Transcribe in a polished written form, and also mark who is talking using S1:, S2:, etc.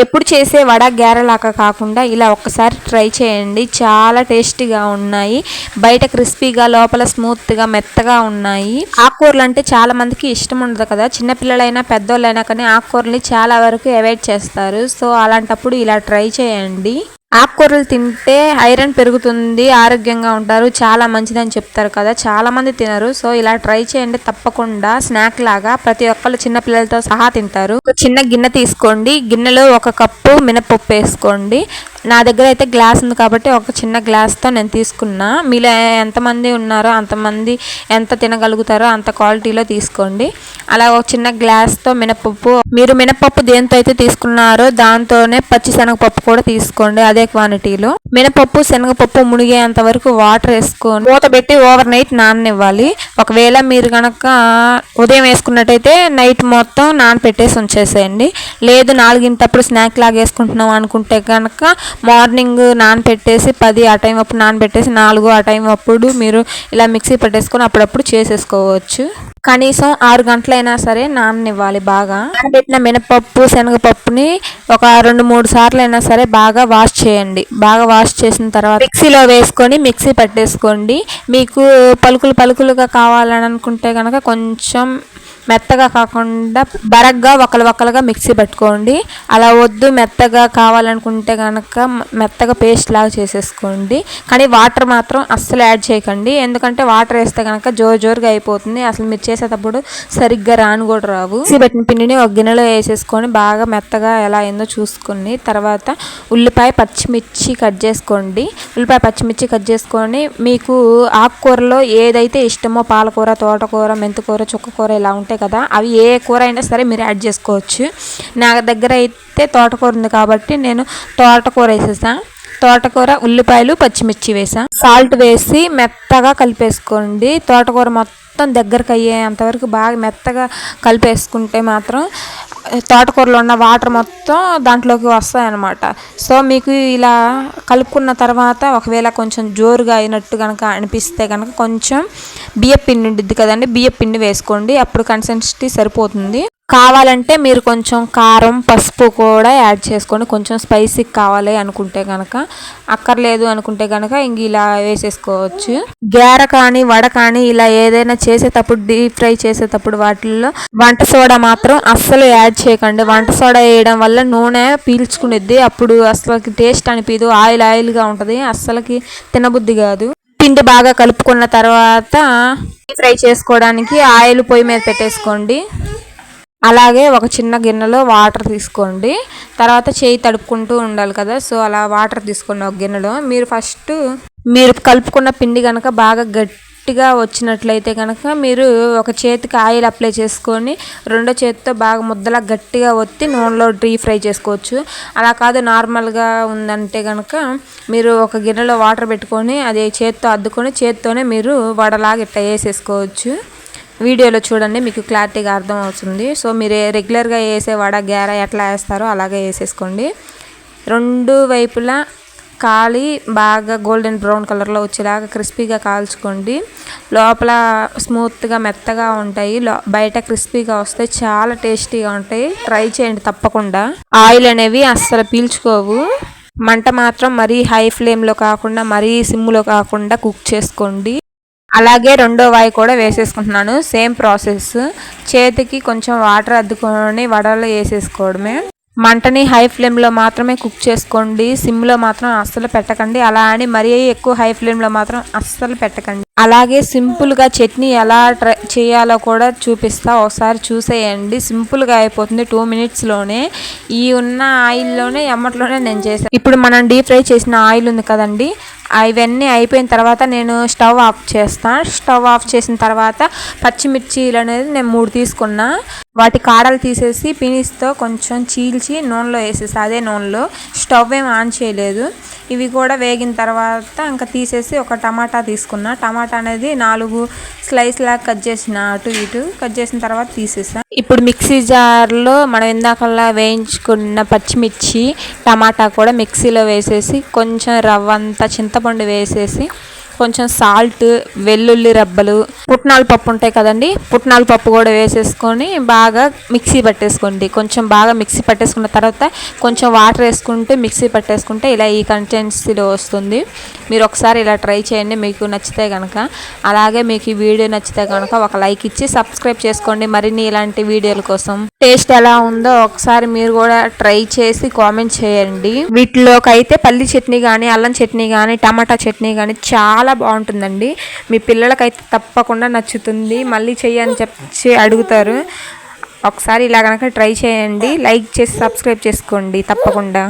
S1: ఎప్పుడు చేసే వడ గారెలాగా కాకుండా ఇలా ఒక్కసారి ట్రై చేయండి. చాలా టేస్టీగా ఉన్నాయి. బయట క్రిస్పీగా లోపల స్మూత్గా మెత్తగా ఉన్నాయి. ఆకుకూరలు అంటే చాలా మందికి ఇష్టం ఉండదు కదా. చిన్నపిల్లలైనా పెద్దోళ్ళైనా కానీ ఆకుకూరల్ని చాలా వరకు అవాయిడ్ చేస్తారు. సో అలాంటప్పుడు ఇలా ట్రై చేయండి. ఆకుకూరలు తింటే ఐరన్ పెరుగుతుంది, ఆరోగ్యంగా ఉంటారు, చాలా మంచిదని చెప్తారు కదా. చాలా మంది తినరు. సో ఇలా ట్రై చేయండి తప్పకుండా. స్నాక్ లాగా ప్రతి ఒక్కళ్ళు చిన్న పిల్లలతో సహా తింటారు. ఒక చిన్న గిన్నె తీసుకోండి. గిన్నెలో 1 కప్పు మినపప్పు వేసుకోండి. నా దగ్గర అయితే గ్లాస్ ఉంది కాబట్టి ఒక చిన్న గ్లాస్తో నేను తీసుకున్నా. మీలో ఎంతమంది ఉన్నారో అంతమంది ఎంత తినగలుగుతారో అంత క్వాలిటీలో తీసుకోండి. అలా ఒక చిన్న గ్లాస్తో మినపప్పు, మీరు మినపప్పు దేంతో అయితే తీసుకున్నారో దాంతోనే పచ్చిశనగపప్పు కూడా తీసుకోండి అదే క్వాంటిటీలో. మినపప్పు శనగపప్పు మునిగేంత వరకు వాటర్ వేసుకొని మూత పెట్టి ఓవర్ నైట్ నాననివ్వాలి. ఒకవేళ మీరు కనుక ఉదయం వేసుకున్నట్టయితే నైట్ మొత్తం నానపెట్టేసి ఉంచేసేయండి. లేదు 4 స్నాక్ లాగా వేసుకుంటున్నాం అనుకుంటే కనుక మార్నింగ్ నానపెట్టేసి 10 ఆ టైం అప్పుడు నానబెట్టేసి 4 ఆ టైం అప్పుడు మీరు ఇలా మిక్సీ పట్టేసుకొని అప్పుడప్పుడు చేసేసుకోవచ్చు. కనీసం 6 గంటలైనా సరే నాననివ్వాలి. బాగా నానబెట్టిన మినపప్పు శనగపప్పుని ఒక 2-3 సార్లు అయినా సరే బాగా వాష్ చేయండి. బాగా వాష్ చేసిన తర్వాత మిక్సీలో వేసుకొని మిక్సీ పట్టేసుకోండి. మీకు పలుకులుగా కావాలని అనుకుంటే కనుక కొంచెం మెత్తగా కాకుండా బరగ్గా వక్కలుగా మిక్సీ పట్టుకోండి. అలా వద్దు మెత్తగా కావాలనుకుంటే కనుక మెత్తగా పేస్ట్ లాగా చేసేసుకోండి. కానీ వాటర్ మాత్రం అస్సలు యాడ్ చేయకండి. ఎందుకంటే వాటర్ వేస్తే కనుక జోరుగా అయిపోతుంది. అసలు మీరు చేసేటప్పుడు సరిగ్గా రాను కూడా రావు. మిక్సీ పెట్టిన పిండిని ఒక గిన్నెలో వేసేసుకొని బాగా మెత్తగా ఎలా అయిందో చూసుకుని తర్వాత ఉల్లిపాయ పచ్చిమిర్చి కట్ చేసుకోండి. ఉల్లిపాయ పచ్చిమిర్చి కట్ చేసుకొని మీకు ఆకుకూరలో ఏదైతే ఇష్టమో పాలకూర, తోటకూర, మెంతికూర, చుక్కకూర ఇలా ఉంటాయి కదా, అవి ఏ కూర అయినా సరే మీరు యాడ్ చేసుకోవచ్చు. నా దగ్గర అయితే తోటకూర ఉంది కాబట్టి నేను తోటకూర వేసేసాను. తోటకూర, ఉల్లిపాయలు, పచ్చిమిర్చి వేసాను. సాల్ట్ వేసి మెత్తగా కలిపేసుకోండి. తోటకూర మొత్తం దగ్గరకు అయ్యేంతవరకు బాగా మెత్తగా కలిపేసుకుంటే మాత్రం తోటకూరలో ఉన్న వాటర్ మొత్తం దాంట్లోకి వస్తాయన్నమాట. సో మీకు ఇలా కలుపుకున్న తర్వాత ఒకవేళ కొంచెం జోరుగా అయినట్టు కనుక అనిపిస్తే కనుక కొంచెం బియ్యపిండి ఉంటుంది కదండి, బియ్యపిండి వేసుకోండి. అప్పుడు కన్సిస్టెన్సీ సరిపోతుంది. కావాలంటే మీరు కొంచెం కారం, పసుపు కూడా యాడ్ చేసుకోండి. కొంచెం స్పైసీ కావాలి అనుకుంటే కనుక. అక్కర్లేదు అనుకుంటే కనుక ఇంక ఇలా వేసేసుకోవచ్చు. గార కానీ వడ కానీ ఇలా ఏదైనా చేసేటప్పుడు డీప్ ఫ్రై చేసేటప్పుడు వాటిల్లో వంట సోడా మాత్రం అస్సలు యాడ్ చేయకండి. వంట సోడా వేయడం వల్ల నూనె పీల్చుకునేది. అప్పుడు అసలుకి టేస్ట్ అనిపించదు. ఆయిల్గా ఉంటుంది. అస్సలకి తినబుద్ధి కాదు. పిండి బాగా కలుపుకున్న తర్వాత డీప్ ఫ్రై చేసుకోవడానికి ఆయిల్ పొయ్యి మీద పెట్టేసుకోండి. అలాగే ఒక చిన్న గిన్నెలో వాటర్ తీసుకోండి. తర్వాత చేయి తడుపుకుంటూ ఉండాలి కదా. సో అలా వాటర్ తీసుకోండి ఒక గిన్నెలో. మీరు కలుపుకున్న పిండి కనుక బాగా గట్టిగా వచ్చినట్లయితే కనుక మీరు ఒక చేతికి ఆయిల్ అప్లై చేసుకొని రెండో చేతితో బాగా ముద్దలా గట్టిగా ఒత్తి నూనెలో డీప్ ఫ్రై చేసుకోవచ్చు. అలా కాదు నార్మల్గా ఉందంటే కనుక మీరు ఒక గిన్నెలో వాటర్ పెట్టుకొని అది చేతితో అద్దుకొని చేతితోనే మీరు వడలాగా ఇట్లా వేసేసుకోవచ్చు. వీడియోలో చూడండి, మీకు క్లారిటీగా అర్థం అవుతుంది. సో మీరు రెగ్యులర్గా వేసే వడ గార ఎట్లా వేస్తారో అలాగే వేసేసుకోండి. 2 వైపులా కాలి బాగా గోల్డెన్ బ్రౌన్ కలర్లో వచ్చేలాగా క్రిస్పీగా కాల్చుకోండి. లోపల స్మూత్గా మెత్తగా ఉంటాయి, బయట క్రిస్పీగా వస్తాయి. చాలా టేస్టీగా ఉంటాయి. ట్రై చేయండి తప్పకుండా. ఆయిల్ అనేవి అస్సలు పీల్చుకోవు. మంట మాత్రం మరీ హై ఫ్లేమ్లో కాకుండా మరీ సిమ్లో కాకుండా కుక్ చేసుకోండి. అలాగే రెండో వాయి కూడా వేసేసుకుంటున్నాను. Same process. చేతికి కొంచెం వాటర్ అద్దుకొని వడలు వేసేసుకోవడమే. మంటని హై ఫ్లేమ్లో మాత్రమే కుక్ చేసుకోండి. సిమ్లో మాత్రం అస్సలు పెట్టకండి. అలా అని మరీ ఎక్కువ హై ఫ్లేమ్లో మాత్రం అస్సలు పెట్టకండి. అలాగే సింపుల్గా చట్నీ ఎలా చేయాలో కూడా చూపిస్తా, ఒకసారి చూసేయండి. సింపుల్గా అయిపోతుంది 2 మినిట్స్లోనే. ఈ ఉన్న ఆయిల్లోనే ఎమ్మట్లోనే నేను చేశాను. ఇప్పుడు మనం డీప్ ఫ్రై చేసిన ఆయిల్ ఉంది కదండి, ఇవన్నీ అయిపోయిన తర్వాత నేను స్టవ్ ఆఫ్ చేస్తాను. స్టవ్ ఆఫ్ చేసిన తర్వాత పచ్చిమిర్చీలు అనేది నేను 3 తీసుకున్నా. వాటి కాడలు తీసేసి పినిస్తో కొంచెం చీల్చి నూనెలో వేసేసి అదే నూనెలో స్టవ్ ఏం ఆన్ చేయలేదు. ఇవి కూడా వేగిన తర్వాత ఇంకా తీసేసి ఒక టమాటా తీసుకున్నా. టమాటా అనేది 4 స్లైస్ లాగా కట్ చేసిన అటు ఇటు కట్ చేసిన తర్వాత తీసేసా. ఇప్పుడు మిక్సీ జార్లో మనం ఇందాకల్లా వేయించుకున్న పచ్చిమిర్చి, టమాటా కూడా మిక్సీలో వేసేసి కొంచెం రవ్వంతా చింతపండు వేసేసి కొంచెం సాల్ట్, వెల్లుల్లి రెబ్బలు, పుట్నాల పప్పు ఉంటాయి కదండి, పుట్నాల పప్పు కూడా వేసేసుకొని బాగా మిక్సీ పట్టేసుకోండి. కొంచెం బాగా మిక్సీ పట్టేసుకున్న తర్వాత కొంచెం వాటర్ వేసుకుంటే మిక్సీ పట్టేసుకుంటే ఇలా ఈ కన్సిస్టెన్సీలో వస్తుంది. మీరు ఒకసారి ఇలా ట్రై చేయండి మీకు నచ్చితే కనుక. అలాగే మీకు ఈ వీడియో నచ్చితే కనుక ఒక లైక్ ఇచ్చి సబ్స్క్రైబ్ చేసుకోండి మరిన్ని ఇలాంటి వీడియోల కోసం. టేస్ట్ ఎలా ఉందో ఒకసారి మీరు కూడా ట్రై చేసి కామెంట్ చేయండి. వీటిలోకి అయితే పల్లి చట్నీ కానీ, అల్లం చట్నీ కానీ, టమాటా చట్నీ కానీ చాలా బాగుంటుందండి. మీ పిల్లలకైతే తప్పకుండా నచ్చుతుంది. మళ్ళీ చెయ్యని చెప్పి అడుగుతారు. ఒకసారి ఇలా కనుక ట్రై చేయండి. లైక్ చేసి సబ్స్క్రైబ్ చేసుకోండి తప్పకుండా.